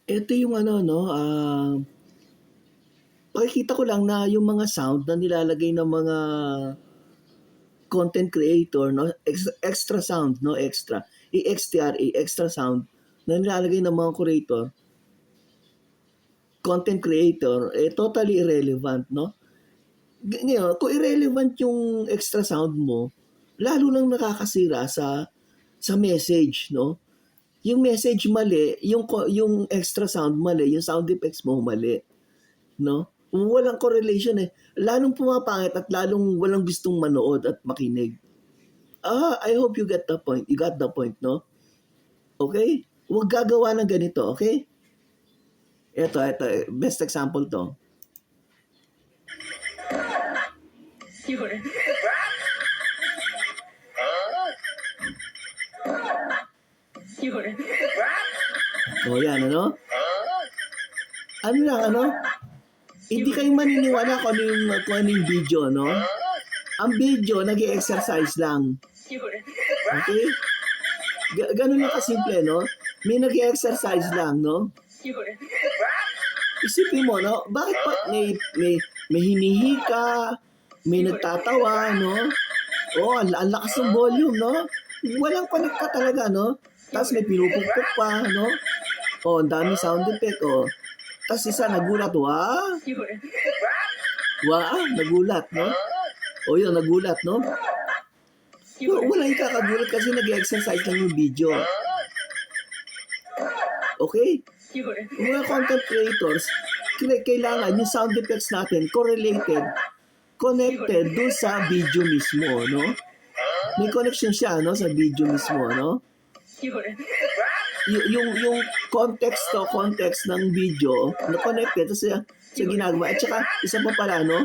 Ito yung ano 'no, nakikita ko lang na yung mga sound na nilalagay ng mga content creator 'no, extra sound 'no, extra sound na nilalagay ng mga content creator, totally irrelevant 'no. Ngayon kung irrelevant yung extra sound mo, lalo lang nakakasira sa message 'no. Yung message mali, yung extra sound mali, yung sound effects mo mali, 'no? Walang correlation, eh. Lalong pumapangit at lalong walang gustong manood at makinig. I hope you get the point. You got the point, no? Okay? Huwag gagawa ng ganito, okay? Ito, best example 'to. O yan, ano? Ano lang, ano? Hindi kayo maniniwala kung ano yung video, no? Ang video, nag-exercise lang. Okay? Ganun lang kasimple, no? May nag-exercise lang, no? Isipin mo, no? Bakit pa may hinihika, may nagtatawa, no? Oh, ang lakas ng volume, no? Walang connect talaga, no? Tapos may pinupukpok pa, no? Oh, ang dami sound effect, oh. Tapos isa nagulat, wah! Wah, nagulat, no? O yun, nagulat, no? Walang ikakagulat kasi nag-exercise lang yung video. Okay? Mga content creators, kailangan yung sound effects natin connected dun sa video mismo, no? May connection siya, no, sa video mismo, no? Yung context ng video na connected sa ginagawa. At saka, isa pa pala, no?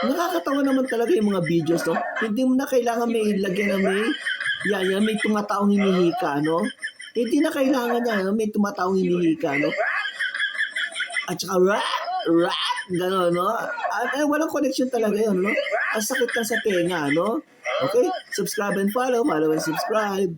Nakakatawa naman talaga yung mga videos, no? Hindi mo na kailangan may lagyan na may tumataong hinihika, no? Hindi na kailangan niya, no? May tumataong hinihika, no? At saka, rap, gano'n, no? At walang connection talaga yun, no? Ang sakit na sa tenga, no? Okay? Subscribe and follow and subscribe.